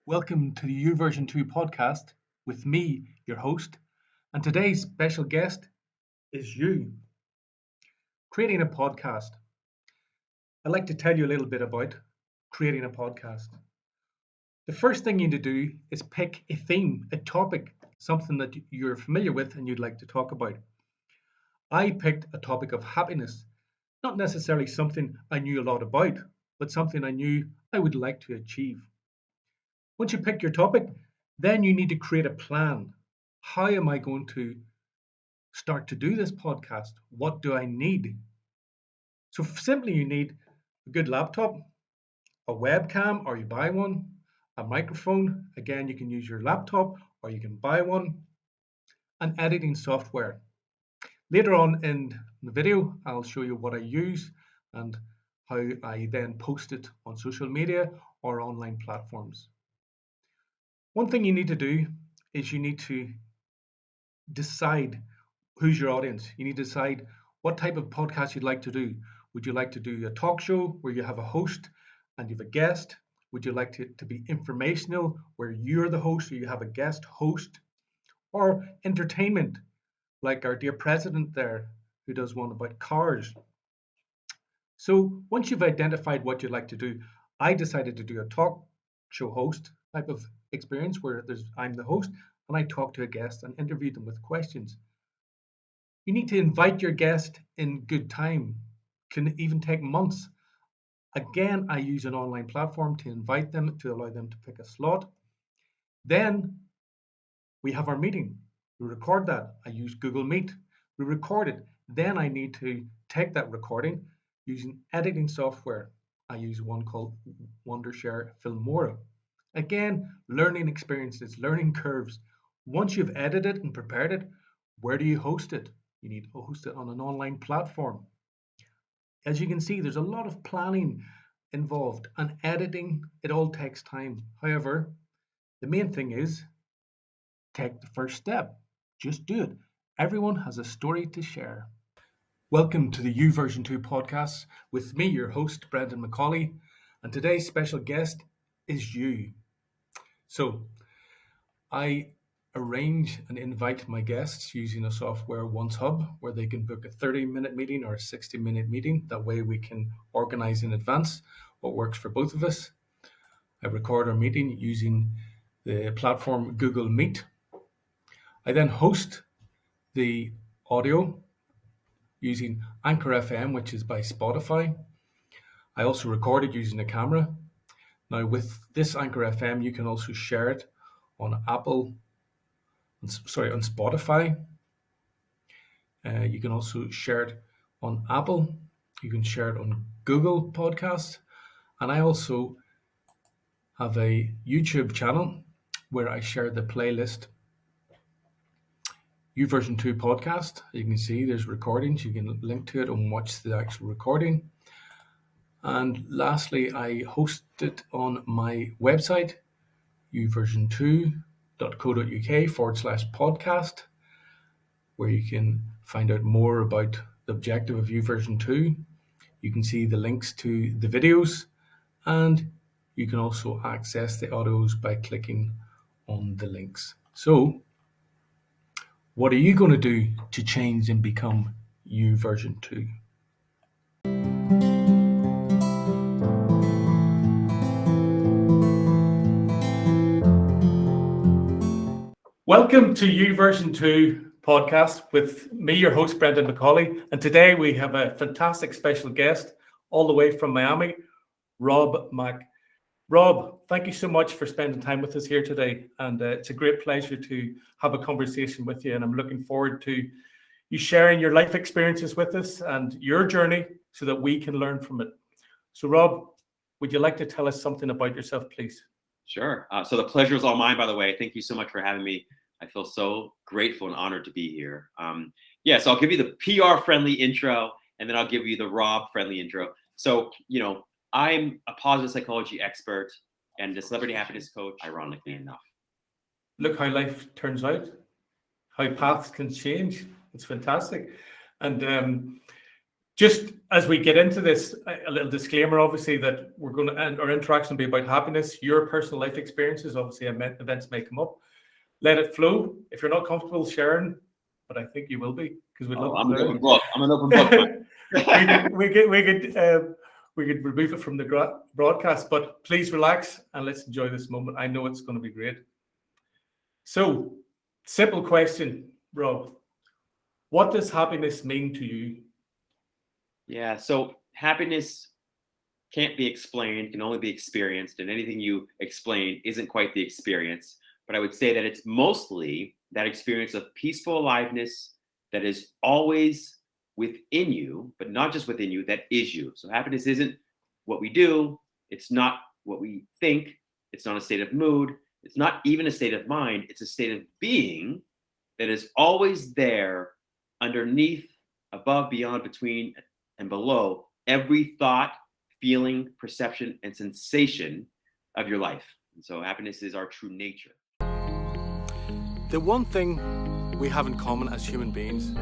Welcome to the U version 2 podcast with me, your host, and today's special guest is you. Creating a podcast. I'd like to tell you a little bit about creating a podcast. The first thing you need to do is pick a theme, a topic, something that you're familiar with and you'd like to talk about. I picked a topic of happiness, not necessarily something I knew a lot about, but something I knew I would like to achieve. Once you pick your topic, then you need to create a plan. How am I going to start to do this podcast? What do I need? So simply you need a good laptop, a webcam, or you buy one, a microphone. Again, you can use your laptop or you can buy one, and editing software. Later on in the video, I'll show you what I use and how I then post it on social media or online platforms. One thing you need to do is you need to decide who's your audience. You need to decide what type of podcast you'd like to do. Would you like to do a talk show where you have a host and you have a guest? Would you like it to be informational where you're the host or you have a guest host? Or entertainment, like our dear president there who does one about cars. So once you've identified what you'd like to do, I decided to do a talk show host type of experience where I'm the host and I talk to a guest and interview them with questions. You need to invite your guest in good time. Can even take months. Again, I use an online platform to invite them, to allow them to pick a slot. Then we have our meeting. We record that. I use Google Meet. We record it. Then I need to take that recording using editing software. I use one called Wondershare Filmora. Again, learning experiences, learning curves. Once you've edited and prepared it, where do you host it? You need to host it on an online platform. As you can see, there's a lot of planning involved and editing. It all takes time. However, the main thing is take the first step. Just do it. Everyone has a story to share. Welcome to the U version 2 podcast with me, your host, Brendan McCauley, and today's special guest is you. So I arrange and invite my guests using a software OneHub where they can book a 30-minute meeting or a 60-minute meeting. That way we can organize in advance what works for both of us. I record our meeting using the platform Google Meet. I then host the audio using Anchor FM, which is by Spotify. I also record it using a camera. Now with this Anchor FM, you can also share it on Spotify. You can also share it on Apple. You can share it on Google Podcasts. And I also have a YouTube channel where I share the playlist U version 2 podcast. You can see there's recordings. You can link to it and watch the actual recording. And lastly, I host it on my website, uversion2.co.uk/podcast, where you can find out more about the objective of U version 2. You can see the links to the videos, and you can also access the audios by clicking on the links. So, what are you going to do to change and become U version 2? Welcome to U version 2 podcast with me, your host, Brendan McCauley. And today we have a fantastic special guest all the way from Miami, Rob Mack. Rob, thank you so much for spending time with us here today. And it's a great pleasure to have a conversation with you. And I'm looking forward to you sharing your life experiences with us and your journey so that we can learn from it. So Rob, would you like to tell us something about yourself, please? Sure. So the pleasure is all mine, by the way. Thank you so much for having me. I feel so grateful and honored to be here. So I'll give you the PR-friendly intro, and then I'll give you the Rob-friendly intro. So, I'm a positive psychology expert and a celebrity happiness coach, ironically enough. Look how life turns out, how paths can change. It's fantastic. And Just as we get into this, a little disclaimer, obviously, that we're going to, and our interaction will be about happiness, your personal life experiences, obviously events may come up. Let it flow. If you're not comfortable sharing, but I think you will be, because we'd love to I'm an learn. open book. I'm an open book. we could remove it from the broadcast, but please relax and let's enjoy this moment. I know it's going to be great. So, simple question, Rob. What does happiness mean to you? Yeah, so happiness can't be explained, can only be experienced, and anything you explain isn't quite the experience. But I would say that it's mostly that experience of peaceful aliveness that is always within you, but not just within you, that is you. So happiness isn't what we do, it's not what we think, it's not a state of mood, it's not even a state of mind, it's a state of being that is always there underneath, above, beyond, between, and below every thought, feeling, perception, and sensation of your life. And so happiness is our true nature. The one thing we have in common as human beings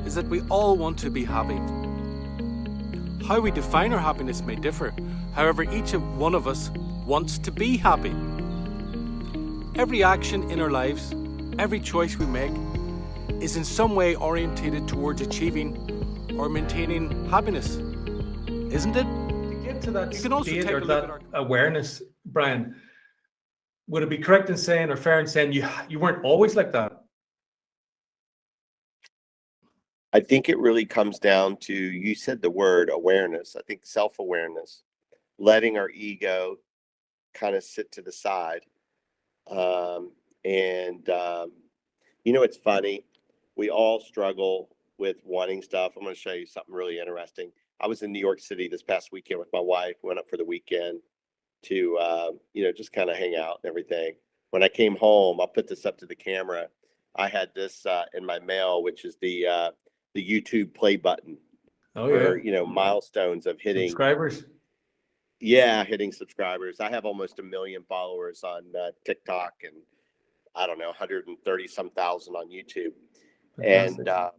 is that we all want to be happy. How we define our happiness may differ. However, each one of us wants to be happy. Every action in our lives, every choice we make, is in some way orientated towards achieving or maintaining happiness, isn't it? To get to that You can also state take or a look that at our awareness, Brian, would it be correct in saying, or fair in saying, you weren't always like that? I think it really comes down to, you said the word awareness. I think self-awareness, letting our ego kind of sit to the side. It's funny. We all struggle with wanting stuff. I'm going to show you something really interesting. I was in New York City this past weekend with my wife. Went up for the weekend to, just kind of hang out and everything. When I came home, I'll put this up to the camera. I had this in my mail, which is the YouTube play button. Oh, for, yeah. milestones of hitting Subscribers. hitting subscribers. I have almost 1 million followers on TikTok, and I don't know, 130 some thousand on YouTube. Fantastic. And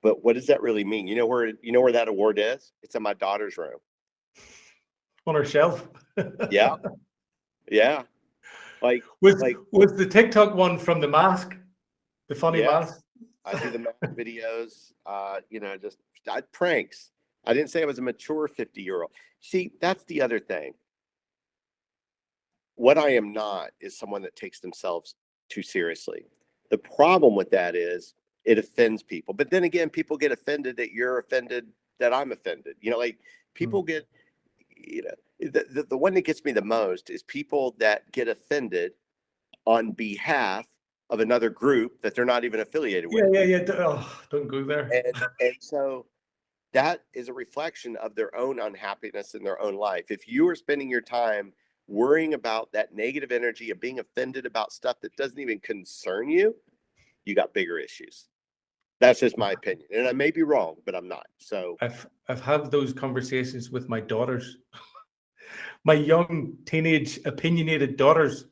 but what does that really mean? You know where that award is? It's in my daughter's room. On our shelf. Yeah. Yeah. Was the TikTok one from the mask? The funny mask? I do the math videos, pranks. I didn't say I was a mature 50-year-old. See, that's the other thing. What I am not is someone that takes themselves too seriously. The problem with that is it offends people. But then again, people get offended that you're offended that I'm offended. People get, the one that gets me the most is people that get offended on behalf of another group that they're not even affiliated with. Yeah. Oh, don't go there. And so that is a reflection of their own unhappiness in their own life. If you are spending your time worrying about that negative energy of being offended about stuff that doesn't even concern you, you got bigger issues. That's just my opinion. And I may be wrong, but I'm not. So I've had those conversations with my daughters, my young teenage opinionated daughters.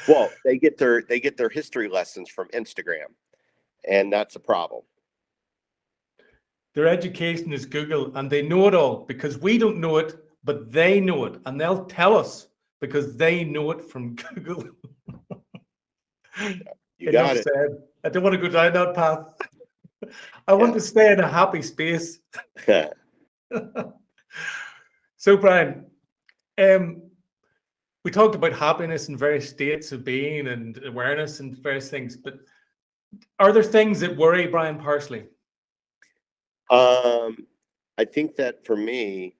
Well, they get their history lessons from Instagram, and that's a problem. Their education is Google, and they know it all because we don't know it, but they know it, and they'll tell us because they know it from Google. You got it. Said. I don't want to go down that path. I want to stay in a happy space. So, Brian, we talked about happiness in various states of being and awareness and various things, but are there things that worry Brian Parsley? I think that for me,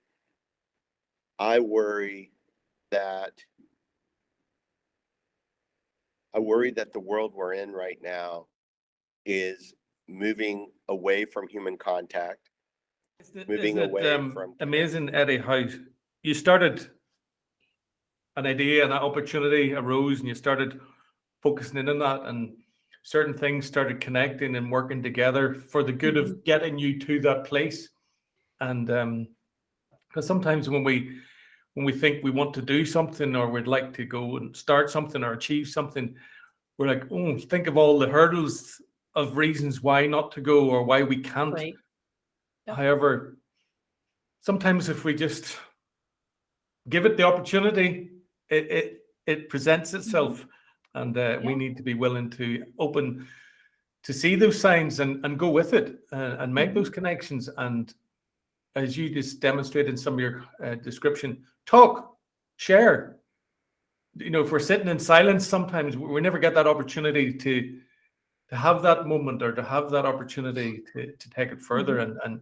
I worry that the world we're in right now is moving away from human contact. Isn't it amazing, Eddie, how you started an idea and an opportunity arose and you started focusing in on that, and certain things started connecting and working together for the good of getting you to that place. And because sometimes when we think we want to do something or we'd like to go and start something or achieve something, we're like, oh, think of all the hurdles of reasons why not to go or why we can't. Right. Yep. However, sometimes if we just give it the opportunity, it presents itself, and we need to be willing to open to see those signs and go with it, and make those connections. And as you just demonstrated in some of your description, talk, share. If we're sitting in silence, sometimes we never get that opportunity to have that moment, or to have that opportunity to take it further, and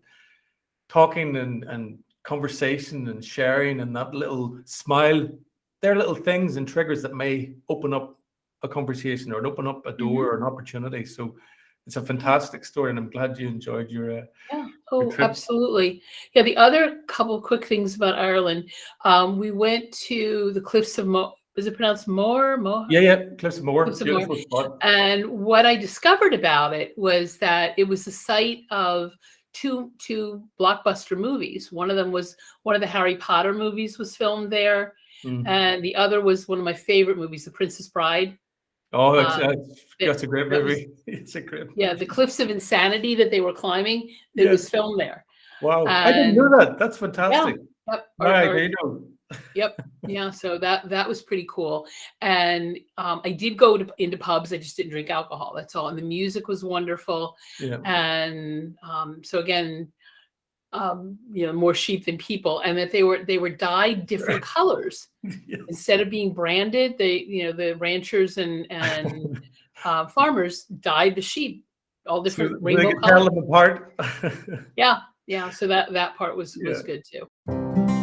talking and conversation and sharing, and that little smile, they're little things and triggers that may open up a conversation, or open up a door or an opportunity. So it's a fantastic story, and I'm glad you enjoyed your Oh, trip. absolutely. Yeah, the other couple quick things about Ireland. We went to the Cliffs of Moher. Is it pronounced Moher? Yeah, Cliffs of Moher. Cliffs of Beautiful spot. And what I discovered about it was that it was the site of two blockbuster movies. One of them was one of the Harry Potter movies was filmed there, and the other was one of my favorite movies, The Princess Bride. Oh, that's a great movie. It's a great movie. Yeah, the Cliffs of Insanity that they were climbing, it was filmed there. Wow, I didn't know that. That's fantastic. Yep. There you go. Yep. Yeah. So that was pretty cool. And I did go into pubs. I just didn't drink alcohol. That's all. And the music was wonderful. Yeah. And so again, more sheep than people, and that they were dyed different colors. Yes. Instead of being branded, the ranchers and farmers dyed the sheep all different so rainbow they could colors. tell them apart. Yeah. So that part was good too.